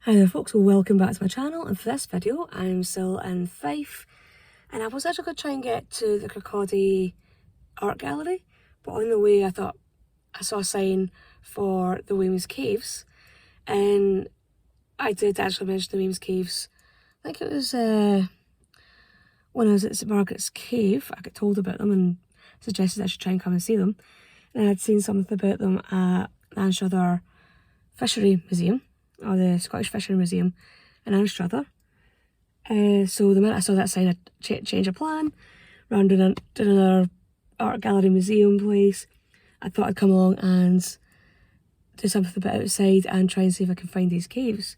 Hi there folks, well, welcome back to my channel, and for this video I'm still in Fife and I was actually going to try and get to the Kirkcaldy art gallery, but on the way I thought I saw a sign for the Wemyss Caves, and I did actually mention the Wemyss Caves. I think it was when I was at St Margaret's Cave. I got told about them and suggested I should try and come and see them, and I had seen something about them at the Anstruther Fishery Museum, or the Scottish Fishery Museum in Anstruther. So the minute I saw that sign, I changed of plan, round in another art gallery museum place. I thought I'd come along and do something a bit outside and try and see if I can find these caves.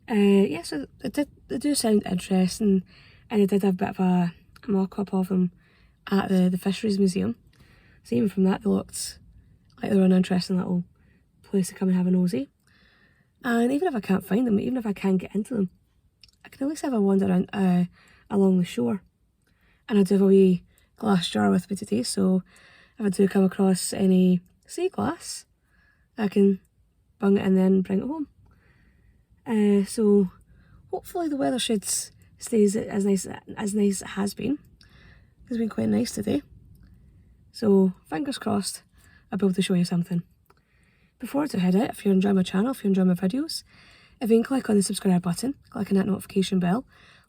Yeah, so they do sound interesting, and I did have a bit of a mock-up of them at the Fisheries Museum. So even from that, they looked like they were an interesting little place to come and have a nosy. And even if I can't find them, even if I can't get into them, I can at least have a wander around along the shore. And I do have a wee glass jar with me today, so if I do come across any sea glass, I can bung it in then and bring it home. So hopefully the weather should stay as nice as it has been. It's been quite nice today. So fingers crossed I'll be able to show you something. Before I do head out, if you're enjoying my channel, if you enjoy my videos, if you can click on the subscribe button, click on that notification bell,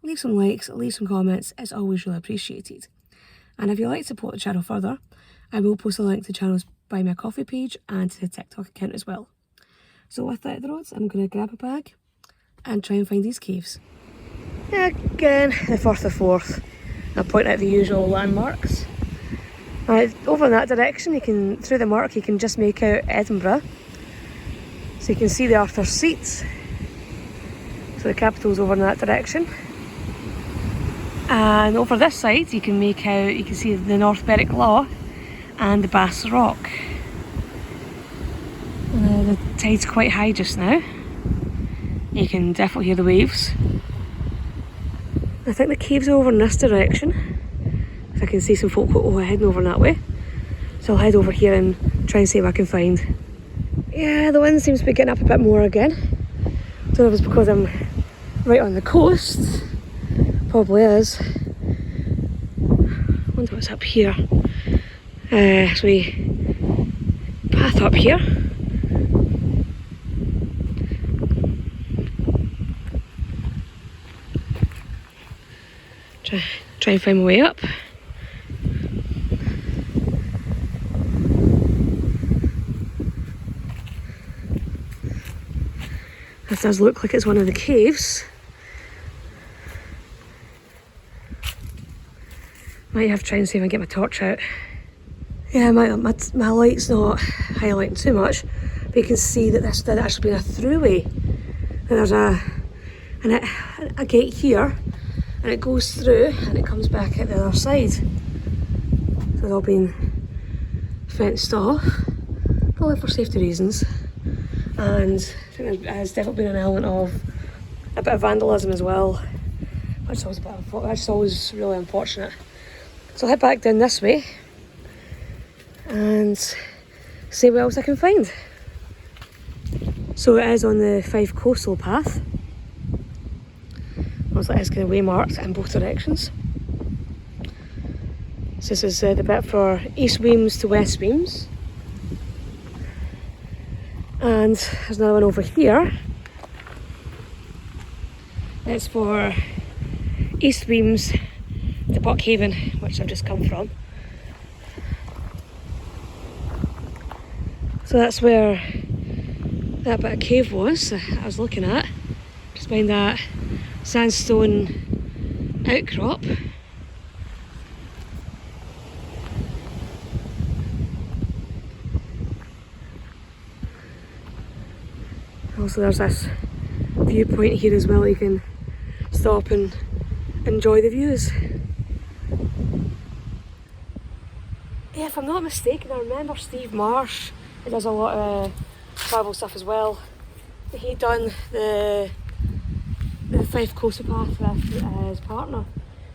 leave some likes, leave some comments, it's always really appreciated. And if you'd like to support the channel further, I will post a link to the channel's Buy Me a Coffee page and to the TikTok account as well. So with that out the roads, I'm going to grab a bag and try and find these caves. Again, the Firth of Forth. I'll point out the usual landmarks. Over in that direction, through the mark, you can just make out Edinburgh. So you can see the Arthur Seat. So the capital's over in that direction. And over this side, you can see the North Berwick Law and the Bass Rock. The tide's quite high just now. You can definitely hear the waves. I think the caves are over in this direction. I can see some folk heading over that way, so I'll head over here and try and see if I can find. Yeah, the wind seems to be getting up a bit more again. Don't know if it's because I'm right on the coast. Probably is. I wonder what's up here. So we path up here. Try and find my way up. This does look like it's one of the caves. Might have to try and see if I can get my torch out. Yeah, my light's not highlighting too much, but you can see that this did actually been a throughway. And there's a gate here, and it goes through and it comes back at the other side. So it's all been fenced off, probably for safety reasons. And I think there's definitely been an element of a bit of vandalism as well, which is always really unfortunate. So I'll head back down this way and see what else I can find. So it is on the Fife Coastal Path. Also, it is kind of waymarked in both directions. So this is the bit for East Wemyss to West Wemyss. And there's another one over here. It's for East Wemyss to Buckhaven, which I've just come from. So that's where that bit of cave was I was looking at, just behind that sandstone outcrop. Also there's this viewpoint here as well, you can stop and enjoy the views. Yeah, if I'm not mistaken, I remember Steve Marsh, who does a lot of travel stuff as well. He'd done the Fife Coastal Path with his partner.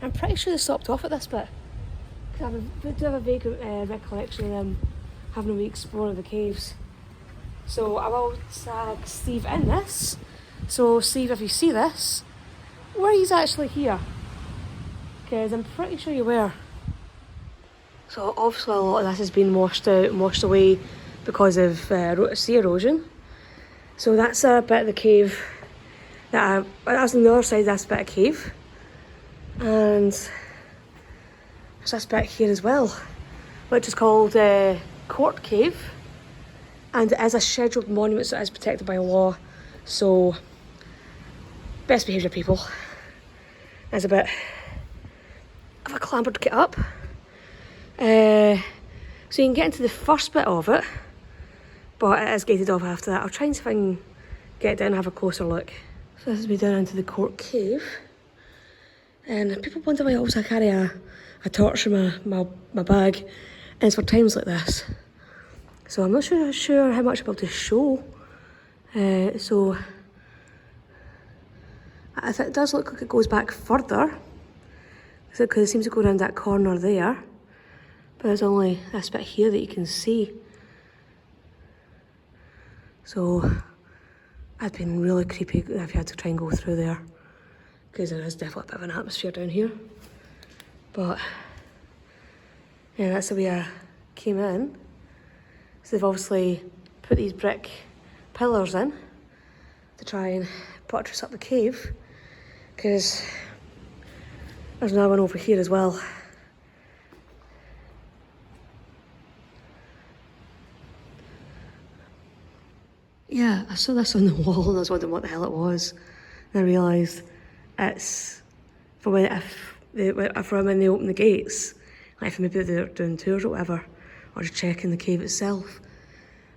I'm pretty sure they stopped off at this bit. I do have a vague recollection of them having a wee explore of the caves. So I will tag Steve in this So Steve, if you see this, were you actually here? Because I'm pretty sure you were. So obviously a lot of this has been washed out, washed away because of sea erosion. So that's a bit of the cave that's on the other side of this bit of cave. And there's this bit here as well, which is called Court Cave. And it is a scheduled monument, so it is protected by law. So best behaviour, people. There's a bit of a clambered get up. So you can get into the first bit of it, but it is gated off after that. I'll try and see if I can get down and have a closer look. So this is me down into the Court Cave. And people wonder why I always carry a torch in my bag. And it's for times like this. So I'm not sure how much I'll be able to show. So I think it does look like it goes back further. Because it seems to go around that corner there. But there's only this bit here that you can see. So I've been really creepy if you had to try and go through there. Because there is definitely a bit of an atmosphere down here. But yeah, that's the way I came in. So they've obviously put these brick pillars in to try and buttress up the cave. Because there's another one over here as well. Yeah, I saw this on the wall and I was wondering what the hell it was. And I realised it's for when they open the gates, like if maybe they're doing tours or whatever, or just checking the cave itself,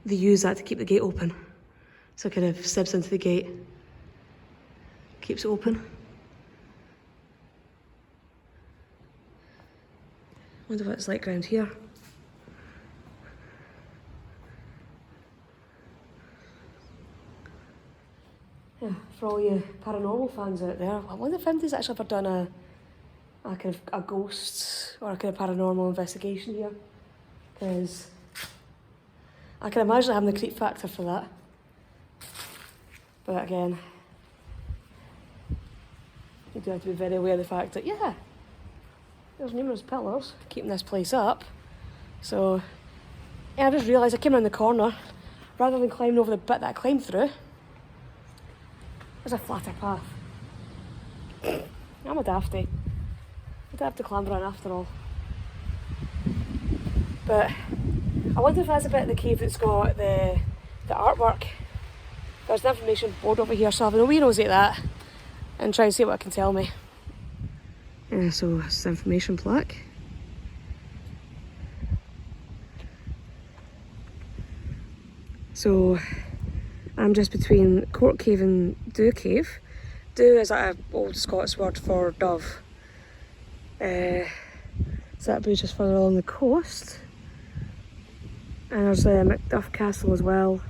they use that to keep the gate open. So it kind of steps into the gate, keeps it open. I wonder what it's like around here. Yeah, for all you paranormal fans out there, I wonder if anybody's actually ever done a kind of a ghost or a kind of paranormal investigation here. Because I can imagine having the creep factor for that. But again, you do have to be very aware of the fact that, yeah, there's numerous pillars keeping this place up. So, yeah, I just realised I came around the corner, rather than climbing over the bit that I climbed through, there's a flatter path. I'm a dafty. I don't have to clamber on after all. But I wonder if that's a bit of the cave that's got the artwork. There's an information board over here, so I'll have a wee nosy at that and try and see what it can tell me. Yeah, so it's the information plaque. So I'm just between Court Cave and Dew Cave. Dew is like an old Scots word for dove. So that bridge is further along the coast. And there's Macduff Castle as well.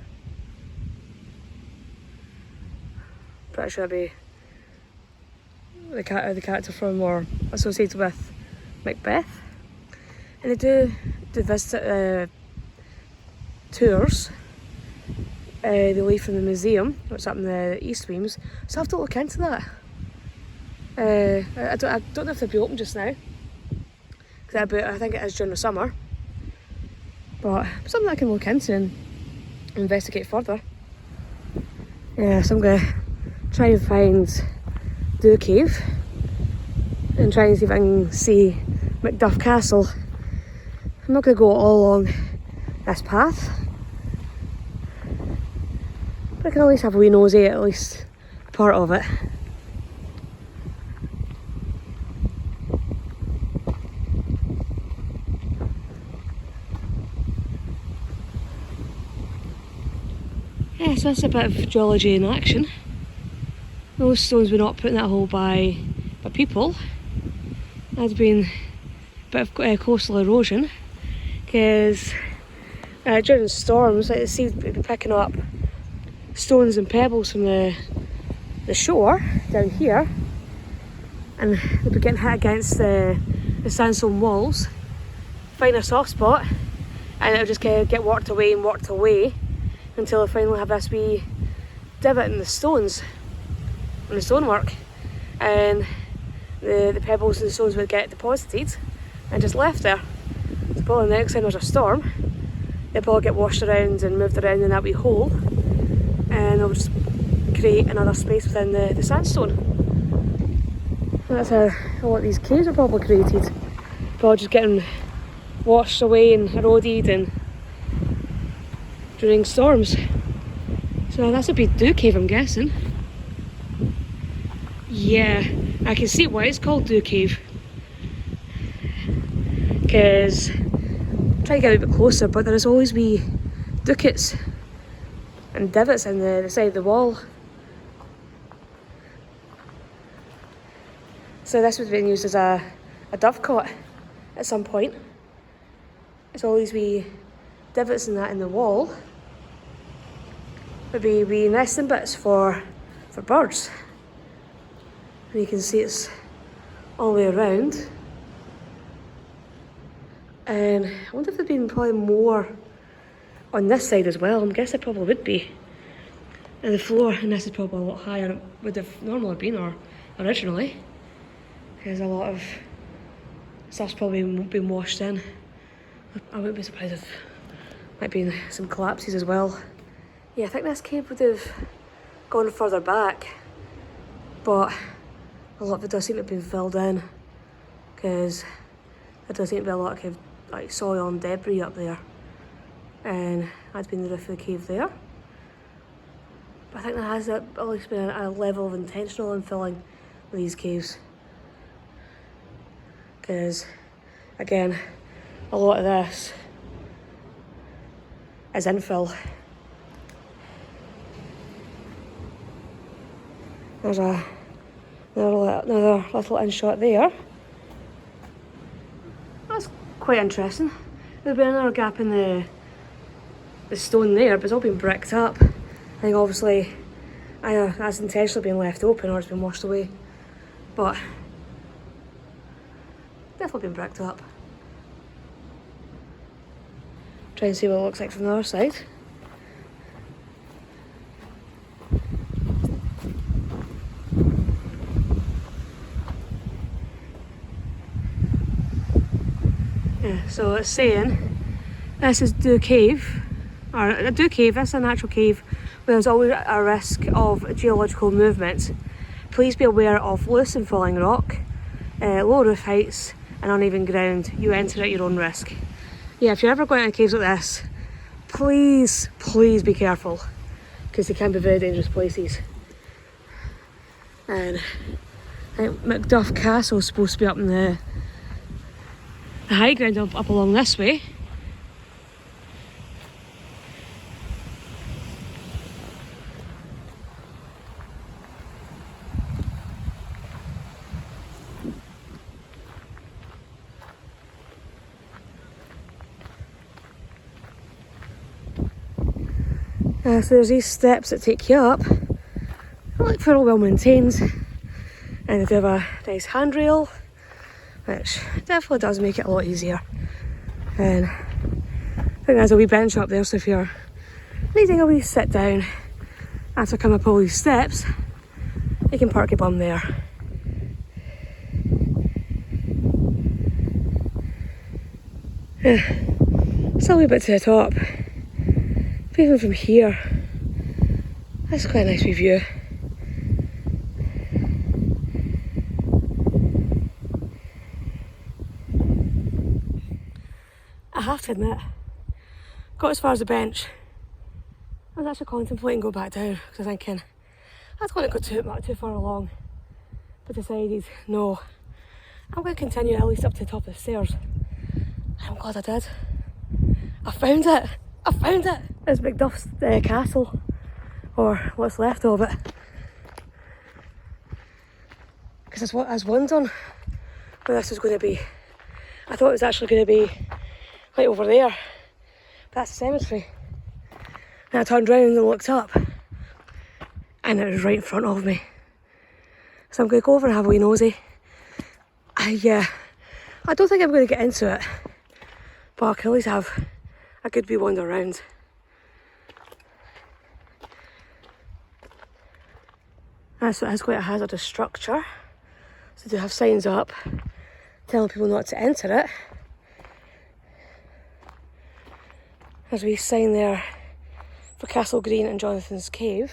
Pretty sure that'd be the character from or associated with Macbeth. And they do visit tours. They leave from the museum, which up in the East Wemyss, so I have to look into that. I don't know if they'll be open just now, because I think it is during the summer, but something I can look into and investigate further. Yeah, so I'm going to try and find Dew Cave and try and see if I can see Macduff Castle. I'm not going to go all along this path, I can at least have a wee nosy at least part of it. Yeah, so that's a bit of geology in action. Those stones were not put in that hole by people. There's been a bit of coastal erosion because during storms, like the sea would be picking up stones and pebbles from the shore down here, and they'd be getting hit against the sandstone walls, find a soft spot, and it'll just get worked away and worked away until I finally have this wee divot in the stones. the stonework, and the pebbles and the stones would get deposited and just left there. So probably the next time there's a storm, they'll probably get washed around and moved around in that wee hole, and they'll just create another space within the sandstone. And that's how a lot of these caves are probably created. Probably just getting washed away and eroded and during storms. So that's a big dew cave, I'm guessing. Yeah, I can see why it's called dew cave. Because I'm trying to get a bit closer, but there's always wee ducats and divots in the side of the wall. So this would have been used as a dovecot at some point. There's all these wee divots and that in the wall. Would be wee nesting bits for birds. And you can see it's all the way around. And I wonder if there'd been probably more on this side as well. I guess there probably would be. And the floor in this is probably a lot higher than it would have normally been or originally. Because a lot of stuff's probably been washed in. I wouldn't be surprised if might be some collapses as well. Yeah, I think this cave would have gone further back, but a lot of it does seem to have been filled in, because there does seem to be a lot of cave, like soil and debris up there, and that's been the roof of the cave there. But I think there has at least been a level of intentional infilling with these caves, because again, a lot of this is infill. There's another little inshot there. That's quite interesting. There's been another gap in the stone there, but it's all been bricked up. I think obviously either that's intentionally been left open or it's been washed away. But definitely been bricked up. Try and see what it looks like from the other side. Yeah, so it's saying this is Dew Cave, or a Dew Cave, this is a natural cave where there's always a risk of geological movement. Please be aware of loose and falling rock, low roof heights and uneven ground. You enter at your own risk. Yeah, if you're ever going into caves like this, please be careful, because they can be very dangerous places. And I think Macduff Castle is supposed to be up in the high ground up along this way. So there's these steps that take you up. I like they're all well maintained, and they do have a nice handrail, which definitely does make it a lot easier. And I think there's a wee bench up there, so if you're needing a wee sit down after coming up all these steps, you can park your bum there. Still a wee bit to the top. But even from here, that's quite a nice wee view. I have to admit, got as far as the bench. I was actually contemplating going back down, because I was thinking I don't want to go too far along, but decided no, I'm going to continue at least up to the top of the stairs. And I'm glad I did. I found it! I found it! It's Macduff's castle, or what's left of it. Because that's what I was wondering where this was going to be. I thought it was actually going to be right over there, but that's the cemetery. And I turned around and looked up, and it was right in front of me. So I'm going to go over and have a wee nosy. I don't think I'm going to get into it, but I can at least have a good wee wander around. So it has quite a hazardous structure. So they have signs up telling people not to enter it. There's a wee sign there for Castle Green and Jonathan's Cave.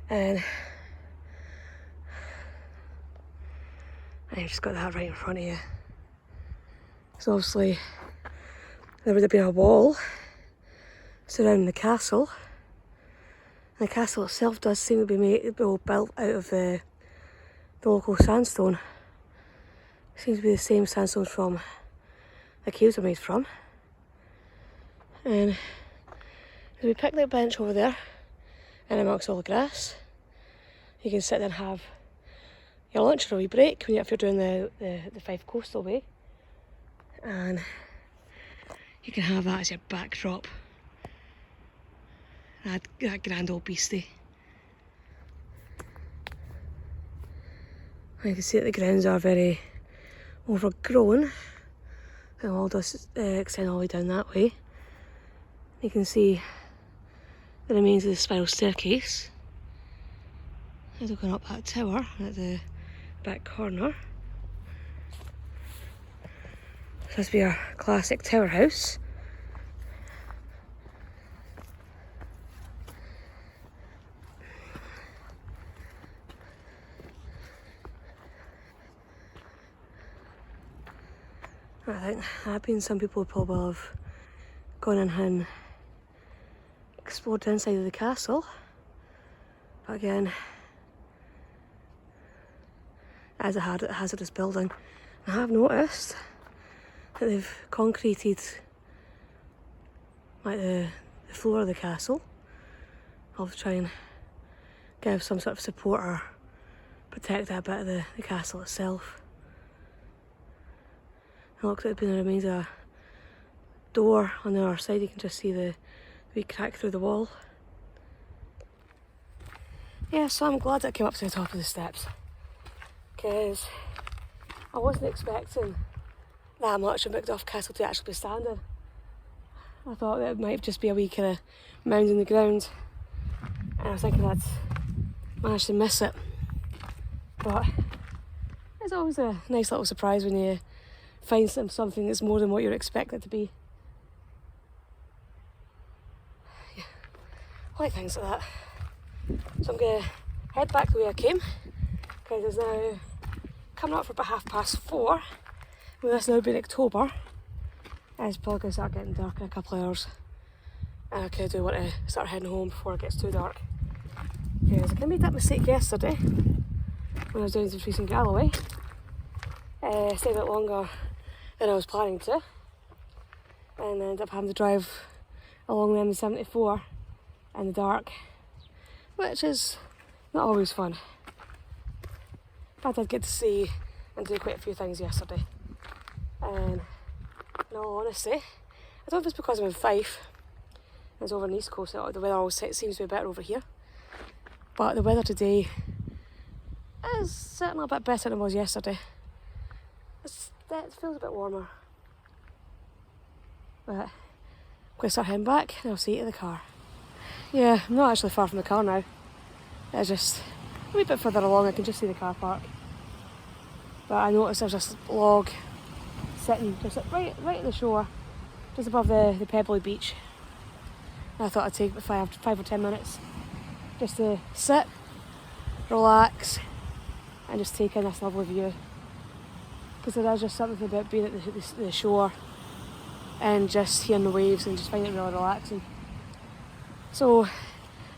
And I've just got that right in front of you. So obviously there would have been a wall surrounding the castle. And the castle itself does seem to be built out of the local sandstone. It seems to be the same sandstone from the caves are made from. And there's a wee picnic bench over there, and amongst all the grass. You can sit there and have your lunch or a wee break if you're doing the Fife Coastal Way. And you can have that as your backdrop. That grand old beastie. You can see that the grounds are very overgrown. The wall does extend all the way down that way. You can see the remains of the spiral staircase. As we're going up that tower at the back corner. This must be our classic tower house. I think I've been some people probably have gone in and explored the inside of the castle. But again, as a hazardous building, I have noticed that they've concreted like the floor of the castle. I'll try and give some sort of support or protect that bit of the castle itself. It looks like there's been a remains of a door on the other side. You can just see the wee crack through the wall. Yeah, so I'm glad I came up to the top of the steps, because I wasn't expecting that much of Macduff Castle to actually be standing. I thought that it might just be a wee kind of mound in the ground, and I was thinking I'd managed to miss it. But it's always a nice little surprise when you find something that's more than what you're expecting it to be. Yeah, I like things like that. So I'm going to head back the way I came, because it's now coming up for about 4:30. With this now being October, it's probably going to start getting dark in a couple of hours. And I kind of do want to start heading home before it gets too dark. Because I kind of made that mistake yesterday when I was doing some trees in Galloway. Stayed a bit longer than I was planning to, and ended up having to drive along the M74 in the dark, which is not always fun. But I did get to see and do quite a few things yesterday. And in all honesty, I don't know if it's because I'm in Fife, it's over on the east coast, the weather always seems to be better over here. But the weather today is certainly a bit better than it was yesterday. It feels a bit warmer. But I'm going to start heading back and I'll see you in the car. Yeah, I'm not actually far from the car now. It's just a wee bit further along, I can just see the car park. But I noticed there's this log sitting just right at the shore, just above the pebbly beach. And I thought I'd take 5 or 10 minutes just to sit, relax, and just take in this lovely view. Because there is just something about being at the shore and just hearing the waves and just finding it really relaxing. So I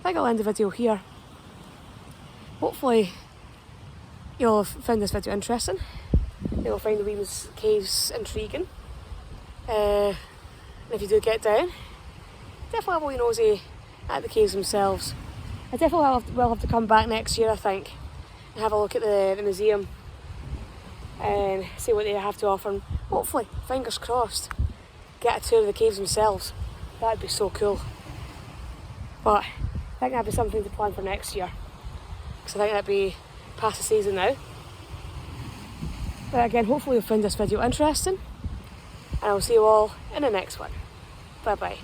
think I'll end the video here. Hopefully you'll have found this video interesting. You'll find the Wemyss Caves intriguing. And if you do get down, definitely have a wee nosy at the caves themselves. I definitely will have to come back next year, I think, and have a look at the museum and see what they have to offer, and hopefully, fingers crossed, get a tour of the caves themselves. That'd be so cool. But I think that'd be something to plan for next year, because I think that'd be past the season now. But again, hopefully you'll find this video interesting, and I'll see you all in the next one. Bye bye.